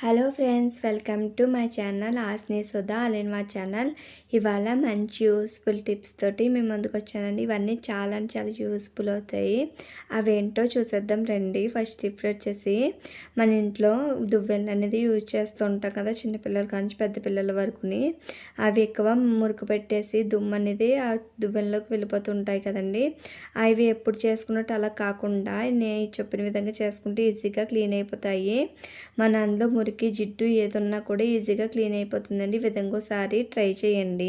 Hello friends, welcome to my channel ఆస్ని సుధా అలెన్ మా ఛానల్. ఇవాళ మంచి యూస్ఫుల్ టిప్స్ తోటి మేము ముందుకు వచ్చానండి. ఇవన్నీ చాలా యూస్ఫుల్ అవుతాయి. అవేంటో చూసేద్దాం రండి. ఫస్ట్ టిప్ వచ్చేసి, మన ఇంట్లో దువ్వెలు అనేది యూజ్ చేస్తూ ఉంటాం కదా, చిన్నపిల్లల కానీ పెద్ద పిల్లల వరకుని. అవి ఎక్కువ మురికి పెట్టేసి దుమ్ము అనేది ఆ దువ్వెల్లోకి వెళ్ళిపోతుంటాయి కదండి. అవి ఎప్పుడు చేసుకున్నట్టు అలా కాకుండా నేను చెప్పిన విధంగా చేసుకుంటే ఈజీగా క్లీన్ అయిపోతాయి. మన అందులో మురికి జిడ్డు ఏదున్నా కూడా ఈజీగా క్లీన్ అయిపోతుందండి. ఈ విధంగా ఒకసారి ట్రై చేయండి.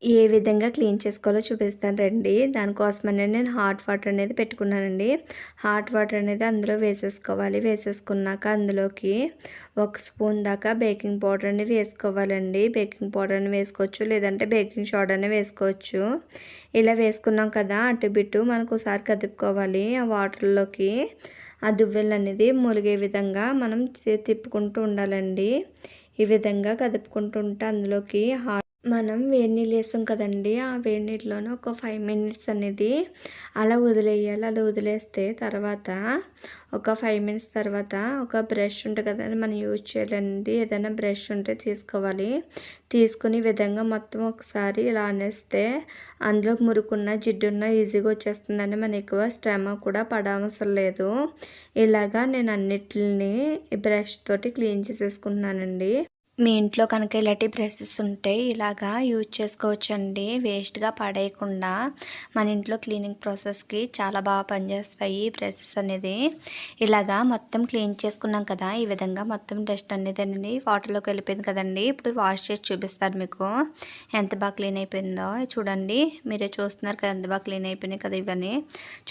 ఏ విధంగా క్లీన్ చేసుకోవాలో చూపిస్తాను రండి. దానికోసమనే నేను హాట్ వాటర్ అనేది పెట్టుకున్నానండి. హాట్ వాటర్ అనేది అందులో వేసేసుకోవాలి. వేసేసుకున్నాక అందులోకి 1 స్పూన్ దాకా బేకింగ్ పౌడర్ అనేది వేసుకోవాలండి. బేకింగ్ పౌడర్ని వేసుకోవచ్చు, లేదంటే బేకింగ్ సోడాని వేసుకోవచ్చు. ఇలా వేసుకున్నాం కదా, అటు బిట్టు మనకు ఒకసారి కదుపుకోవాలి. ఆ వాటర్లోకి ఆ దువ్వెలు అనేది ములిగే విధంగా మనం తిప్పుకుంటూ ఉండాలండి. ఈ విధంగా కదుపుకుంటూ ఉంటే అందులోకి మనం వేడి నీళ్ళు వేస్తాం కదండి, ఆ వేడి నీటిలోనే ఒక 5 మినిట్స్ అనేది అలా వదిలేయాలి. అలా వదిలేస్తే తర్వాత ఒక 5 మినిట్స్ తర్వాత ఒక బ్రష్ ఉంటుంది కదండి, మనం యూజ్ చేయాలండి. ఏదైనా బ్రష్ ఉంటే తీసుకోవాలి. తీసుకుని విధంగా మొత్తం ఒకసారి ఇలా అనేస్తే అందులో మురుకున్న జిడ్డున్న ఈజీగా వచ్చేస్తుందండి. మనం ఎక్కువ శ్రమ కూడా పడవసరం లేదు. ఇలాగా నేను అన్నిటిని బ్రష్ తోటి క్లీన్ చేసేసుకుంటున్నానండి. మీ ఇంట్లో కనుక ఇలాంటి బ్రషెస్ ఉంటే ఇలాగా యూజ్ చేసుకోవచ్చండి. వేస్ట్గా పడేయకుండా మన ఇంట్లో క్లీనింగ్ ప్రాసెస్కి చాలా బాగా పనిచేస్తాయి ఈ బ్రషెస్ అనేది. ఇలాగా మొత్తం క్లీన్ చేసుకున్నాం కదా, ఈ విధంగా మొత్తం డస్ట్ అనేది వాటర్లోకి వెళ్ళిపోయింది కదండి. ఇప్పుడు వాష్ చేసి చూపిస్తారు మీకు ఎంత బాగా క్లీన్ అయిపోయిందో. చూడండి, మీరే చూస్తున్నారు కదా ఎంత బాగా క్లీన్ అయిపోయినాయి కదా. ఇవన్నీ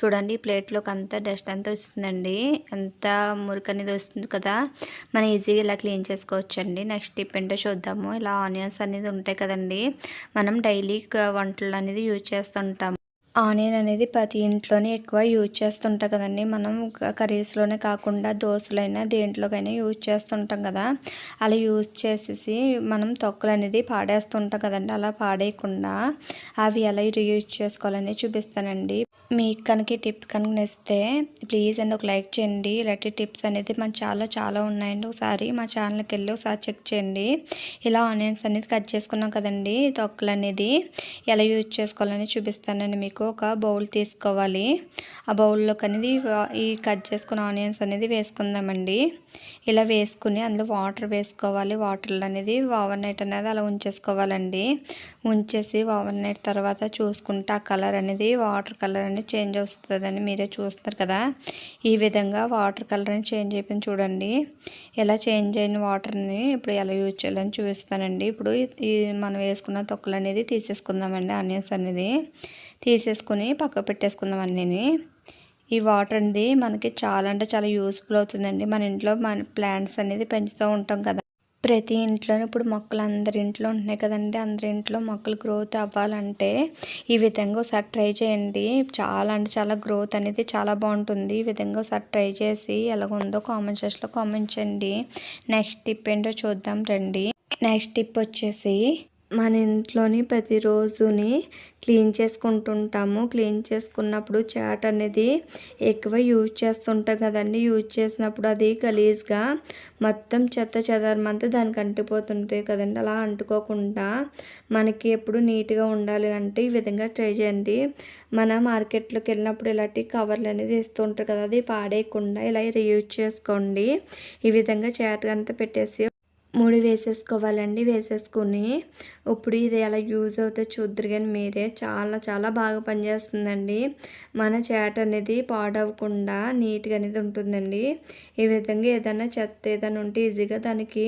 చూడండి, ఈ ప్లేట్లోకి అంతా డస్ట్ అంతా వస్తుందండి, ఎంత మురికి అనేది వస్తుంది కదా. మనం ఈజీగా ఇలా క్లీన్ చేసుకోవచ్చండి. నెక్స్ట్ టిప్ ఏంటో చూద్దాము. ఇలా ఆనియన్స్ అనేది ఉంటాయి కదండి, మనం డైలీ వంటలు అనేది యూజ్ చేస్తుంటాము. ఆనియన్ అనేది ప్రతి ఇంట్లోనే ఎక్కువ యూజ్ చేస్తుంటాం కదండి. మనం కర్రీస్లోనే కాకుండా దోశలైనా దేంట్లోకైనా యూజ్ చేస్తుంటాం కదా. అలా యూజ్ చేసేసి మనం తొక్కలు అనేది పాడేస్తుంటాం కదండి. అలా పాడేయకుండా అవి ఎలా యూజ్ చేసుకోవాలని చూపిస్తానండి. మీకు కనుక ఈ టిప్ కనుక నచ్చితే ప్లీజ్ అండి ఒక లైక్ చేయండి. ఇలాంటి టిప్స్ అనేది మన చాలా ఉన్నాయండి. ఒకసారి మా ఛానల్కి వెళ్ళి ఒకసారి చెక్ చేయండి. ఇలా ఆనియన్స్ అనేది కట్ చేసుకున్నాం కదండి, తొక్కలు అనేది ఎలా యూజ్ చేసుకోవాలని చూపిస్తానండి మీకు. ఒక బౌల్ తీసుకోవాలి. ఆ బౌల్లోకి అనేది ఈ కట్ చేసుకున్న ఆనియన్స్ అనేది వేసుకుందామండి. ఇలా వేసుకుని అందులో వాటర్ వేసుకోవాలి. వాటర్లు అనేది ఓవర్ నైట్ అనేది అలా ఉంచేసుకోవాలండి. ఉంచేసి ఓవర్ నైట్ తర్వాత చూసుకుంటే ఆ కలర్ అనేది వాటర్ కలర్ అనేది చేంజ్ వస్తుందని మీరే చూస్తారు కదా. ఈ విధంగా వాటర్ కలర్ అనేది చేంజ్ అయిపోయింది చూడండి. ఇలా చేంజ్ అయిన వాటర్ని ఇప్పుడు ఎలా యూజ్ చేయాలని చూపిస్తానండి. ఇప్పుడు ఈ మనం వేసుకున్న తొక్కలు అనేది తీసేసుకుందామండి. ఆనియన్స్ అనేది తీసేసుకుని పక్క పెట్టేసుకుందాం అన్నీ. ఈ వాటర్ అనేది మనకి చాలా యూస్ఫుల్ అవుతుందండి. మన ఇంట్లో మన ప్లాంట్స్ అనేది పెంచుతూ ఉంటాం కదా. ప్రతి ఇంట్లోనూ ఇప్పుడు మొక్కలు అందరి ఇంట్లో ఉంటున్నాయి కదండి. అందరి ఇంట్లో మొక్కలు గ్రోత్ అవ్వాలంటే ఈ విధంగా ఒకసారి ట్రై చేయండి. చాలా గ్రోత్ అనేది చాలా బాగుంటుంది. ఈ విధంగా ఒకసారి ట్రై చేసి ఎలాగుందో కామెంట్ సెక్షన్లో కామెంట్ చేయండి. నెక్స్ట్ టిప్ ఏంటో చూద్దాం రండి. నెక్స్ట్ టిప్ వచ్చేసి, మన ఇంట్లోని ప్రతిరోజుని క్లీన్ చేసుకుంటుంటాము. క్లీన్ చేసుకున్నప్పుడు చాట్ అనేది ఎక్కువ యూజ్ చేస్తుంటాం కదండి. యూజ్ చేసినప్పుడు అది గలీజ్గా మొత్తం చెత్త చెదారమంతా దానికి అంటిపోతుంటాయి కదండి. అలా అంటుకోకుండా మనకి ఎప్పుడు నీట్గా ఉండాలి అంటే ఈ విధంగా ట్రై చేయండి. మన మార్కెట్లోకి వెళ్ళినప్పుడు ఇలాంటి కవర్లు అనేది ఇస్తూ ఉంటారు కదా, అది పాడేయకుండా ఇలా రీయూజ్ చేసుకోండి. ఈ విధంగా చాట్ అంతా పెట్టేసి ముడి వేసేసుకోవాలండి. వేసేసుకుని ఇప్పుడు ఇది ఎలా యూజ్ అవుతుందో చూద్దరు కానీ మీరే. చాలా బాగా పనిచేస్తుందండి. మన చాట్ అనేది పాడవకుండా నీట్గా అనేది ఉంటుందండి. ఈ విధంగా ఏదైనా చెత్త ఏదైనా ఉంటే ఈజీగా దానికి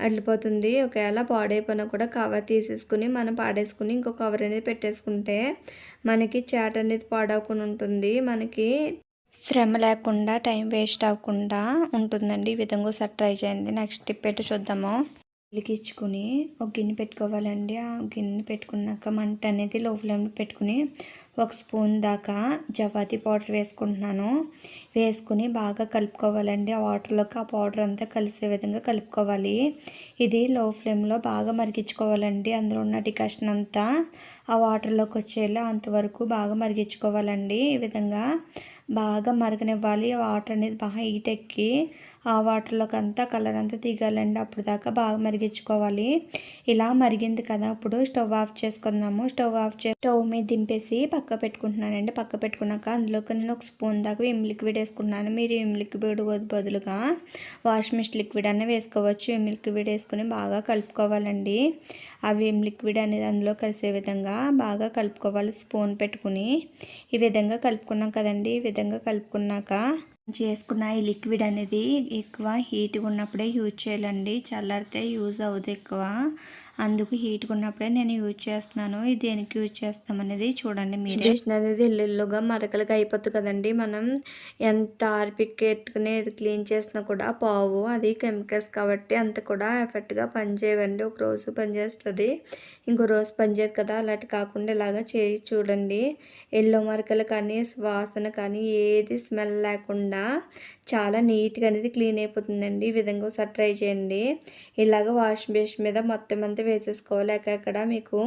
వెళ్ళిపోతుంది. ఒకవేళ పాడైపోయినా కూడా కవర్ తీసేసుకుని మనం పాడేసుకుని ఇంకో కవర్ అనేది పెట్టేసుకుంటే మనకి చాట్ అనేది పాడవకుండా ఉంటుంది. మనకి శ్రమ లేకుండా టైం వేస్ట్ అవ్వకుండా ఉంటుందండి. ఈ విధంగా ఒకసారి ట్రై చేయండి. నెక్స్ట్ టిప్ ఏంటో చూద్దాము. వెలిగించుకుని ఒక గిన్నె పెట్టుకోవాలండి. ఆ గిన్నె పెట్టుకున్నాక మంట అనేది లో ఫ్లేమ్లో పెట్టుకుని 1 స్పూన్ దాకా చపాతీ పౌడర్ వేసుకుంటున్నాను. వేసుకుని బాగా కలుపుకోవాలండి. ఆ వాటర్లోకి ఆ పౌడర్ అంతా కలిసే విధంగా కలుపుకోవాలి. ఇది లో ఫ్లేమ్లో బాగా మరిగించుకోవాలండి. అందులో ఉన్న డికాషన్ అంతా ఆ వాటర్లోకి వచ్చేలా అంతవరకు బాగా మరిగించుకోవాలండి. ఈ విధంగా బాగా మరగనివ్వాలి. వాటర్ అనేది బాగా హీట్ ఎక్కి ఆ వాటర్లోకి అంతా కలర్ అంతా దిగాలండి. అప్పుడు దాకా బాగా మరిగించుకోవాలి. ఇలా మరిగింది కదా, ఇప్పుడు స్టవ్ ఆఫ్ చేసుకుందాము. స్టవ్ మీద దింపేసి పక్క పెట్టుకుంటున్నానండి. పక్క పెట్టుకున్నాక అందులోకి నేను ఒక స్పూన్ దాకా విమ్ లిక్విడ్ వేసుకున్నాను. మీరు విమ్ లిక్విడ్ బదులుగా వాష్ మిస్ట్ లిక్విడ్ అనే వేసుకోవచ్చు. విమ్ లిక్విడ్ వేసుకుని బాగా కలుపుకోవాలండి. ఆ విమ్ లిక్విడ్ అనేది అందులో కలిసే విధంగా బాగా కలుపుకోవాలి. స్పూన్ పెట్టుకుని ఈ విధంగా కలుపుకున్నాం కదండి. ఈ విధంగా కలుపుకున్నాక చేసుకున్న ఈ లిక్విడ్ అనేది ఎక్కువ హీట్గా ఉన్నప్పుడే యూజ్ చేయాలండి. చల్లారితే యూజ్ అవ్వదు ఎక్కువ. అందుకు హీట్గా ఉన్నప్పుడే నేను యూజ్ చేస్తున్నాను. ఇది దేనికి యూజ్ చేస్తాం అనేది చూడండి మీరు. బేషన్ అనేది ఇల్లుగా మరకలుగా అయిపోతుంది కదండి. మనం ఎంత ఆర్పికెట్టుకుని క్లీన్ చేసినా కూడా పోవు. అది కెమికల్స్ కాబట్టి అంత కూడా ఎఫెక్ట్గా పనిచేయవండి. ఒక రోజు పనిచేస్తుంది, ఇంకో రోజు పనిచేయదు కదా. అలాంటి కాకుండా ఇలాగా చేసి చూడండి. ఎల్లో మరకలు కానీ వాసన కానీ ఏది స్మెల్ లేకుండా చాలా నీట్గా అనేది క్లీన్ అయిపోతుందండి. ఈ విధంగా ఒకసారి ట్రై చేయండి. ఇలాగ వాష్ బేసిన్ మీద మొత్తం అంతా వేసేసుకోవాలి. ఎక్కడెక్కడ మీకు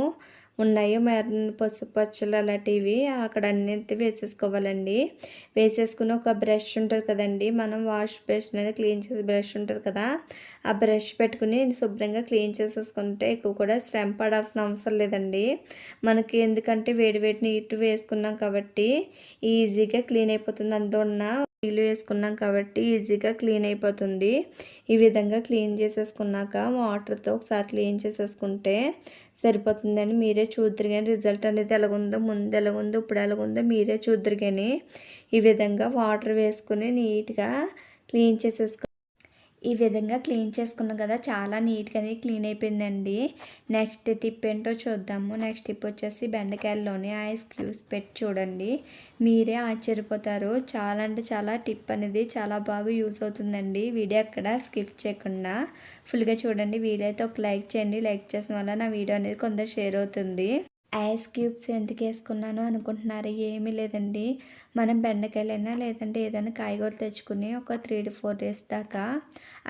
ఉన్నాయో మెరూన్ పసుపు పచ్చలు అలాంటివి అక్కడ అన్నింటి వేసేసుకోవాలండి. వేసేసుకుని ఒక బ్రష్ ఉంటుంది కదండి, మనం వాష్ బేసిన్ అనేది క్లీన్ చేసే బ్రష్ ఉంటుంది కదా, ఆ బ్రష్ పెట్టుకుని శుభ్రంగా క్లీన్ చేసేసుకుంటే ఎక్కువ కూడా శ్రమ పడాల్సిన అవసరం లేదండి. మనకి ఎందుకంటే వేడి వేడి నీట్ వేసుకున్నాం కాబట్టి ఈజీగా క్లీన్ అయిపోతుంది. అందులో ఉన్న నీళ్ళు వేసుకున్నాం కాబట్టి ఈజీగా క్లీన్ అయిపోతుంది. ఈ విధంగా క్లీన్ చేసేసుకున్నాక వాటర్తో ఒకసారి క్లీన్ చేసేసుకుంటే సరిపోతుందని మీరే చూద్దరు కానీ రిజల్ట్ అనేది ఎలాగుందో, ముందు ఎలాగుందో, ఇప్పుడు ఎలాగుందో మీరే చూద్దరు కానీ ఈ విధంగా వాటర్ వేసుకుని నీట్గా క్లీన్ చేసేసుకో. ఈ విధంగా క్లీన్ చేసుకున్నాం కదా, చాలా నీట్గానే క్లీన్ అయిపోయిందండి. నెక్స్ట్ టిప్ ఏంటో చూద్దాము. నెక్స్ట్ టిప్ వచ్చేసి బెండకాయల్లోనే ఐస్ క్యూబ్స్ పెట్టి చూడండి. మీరే ఆశ్చర్యపోతారు. చాలా అంటే చాలా టిప్ అనేది చాలా బాగా యూస్ అవుతుందండి. వీడియో అక్కడ స్కిప్ చేయకుండా ఫుల్గా చూడండి. వీలైతే ఒక లైక్ చేయండి. లైక్ చేసిన వల్ల నా వీడియో అనేది కొందరు షేర్ అవుతుంది. ఐస్ క్యూబ్స్ ఎందుకు వేసుకున్నాను అనుకుంటున్నారు? ఏమీ లేదండి, మనం బెండకాయలైనా లేదంటే ఏదైనా కాయగూరలు తెచ్చుకుని ఒక 3 to 4 days దాకా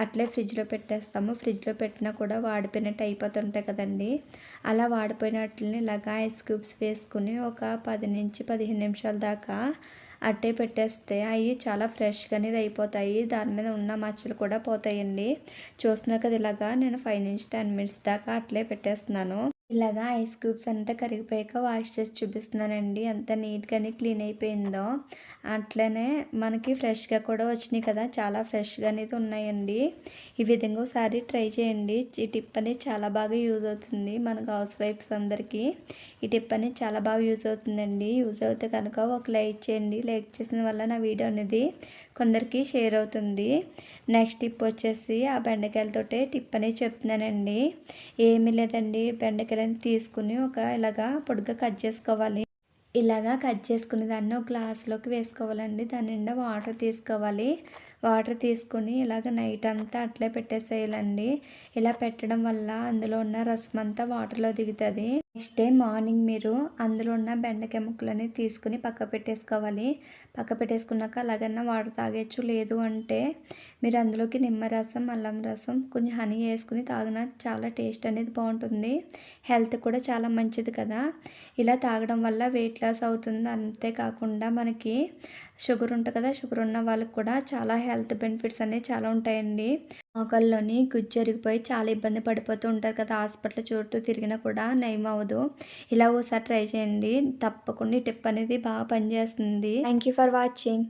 అట్లే ఫ్రిడ్జ్లో పెట్టేస్తాము. ఫ్రిడ్జ్లో పెట్టినా కూడా వాడిపోయినట్టు అయిపోతుంటాయి కదండి. అలా వాడిపోయినట్లని ఇలాగా ఐస్ క్యూబ్స్ వేసుకుని ఒక 10 నుంచి 15 నిమిషాల దాకా అట్టే పెట్టేస్తే అవి చాలా ఫ్రెష్గా అనేది అయిపోతాయి. దాని మీద ఉన్న మచ్చలు కూడా పోతాయండి. చూస్తున్నా కదా, ఇలాగా నేను 5 నుంచి 10 minutes దాకా అట్లే పెట్టేస్తున్నాను. ఇలాగా ఐస్ క్యూబ్స్ అంతా కరిగిపోయాక వాష్ చేసి చూపిస్తున్నానండి. ఎంత నీట్గానే క్లీన్ అయిపోయిందో. అట్లనే మనకి ఫ్రెష్గా కూడా వచ్చినాయి కదా, చాలా ఫ్రెష్గా అనేది ఉన్నాయండి. ఈ విధంగా ఒకసారి ట్రై చేయండి. ఈ టిప్ అనేది చాలా బాగా యూజ్ అవుతుంది మనకు హౌస్ వైఫ్స్ అందరికీ. ఈ టిప్ అనేది చాలా బాగా యూజ్ అవుతుందండి. యూజ్ అవుతే కనుక ఒక లైక్ చేయండి. లైక్ చేసిన వల్ల నా వీడియో అనేది కొందరికి షేర్ అవుతుంది. నెక్స్ట్ టిప్ వచ్చేసి ఆ బెండకాయలతోటే టిప్ అనేది చెప్తున్నానండి. ఏమీ లేదండి, బెండకాయలని తీసుకుని ఒక ఇలాగా పొడుగ్గా కట్ చేసుకోవాలి. ఇలాగా కట్ చేసుకుని దాన్ని ఒక గ్లాస్లోకి వేసుకోవాలండి. దాని నిండా వాటర్ తీసుకోవాలి. వాటర్ తీసుకుని ఇలాగ నైట్ అంతా అట్లే పెట్టేసేయాలండి. ఇలా పెట్టడం వల్ల అందులో ఉన్న రసం అంతా వాటర్లో దిగుతుంది. నెక్స్ట్ డే మార్నింగ్ మీరు అందులో ఉన్న బెండకాయ ముక్కలని తీసుకుని పక్క పెట్టేసుకోవాలి. పక్క పెట్టేసుకున్నాక అలాగన్నా వాటర్ తాగేయచ్చు. లేదు అంటే మీరు అందులోకి నిమ్మరసం, అల్లం రసం, కొంచెం హనీ వేసుకుని తాగిన చాలా టేస్ట్ అనేది బాగుంటుంది. హెల్త్ కూడా చాలా మంచిది కదా. ఇలా తాగడం వల్ల వెయిట్ లాస్ అవుతుంది. అంతేకాకుండా మనకి షుగర్ ఉంటుంది కదా, షుగర్ ఉన్న వాళ్ళకి కూడా చాలా హెల్త్ బెనిఫిట్స్ అనేవి చాలా ఉంటాయండి. మోకాల్లోని గుజ్జు జరిగిపోయి చాలా ఇబ్బంది పడిపోతూ ఉంటారు కదా, హాస్పిటల్ చుట్టూ తిరిగినా కూడా నయం అవ్వదు. ఇలా ఒకసారి ట్రై చేయండి. తప్పకుండా ఈ టిప్ అనేది బాగా పనిచేస్తుంది. Thank you for watching.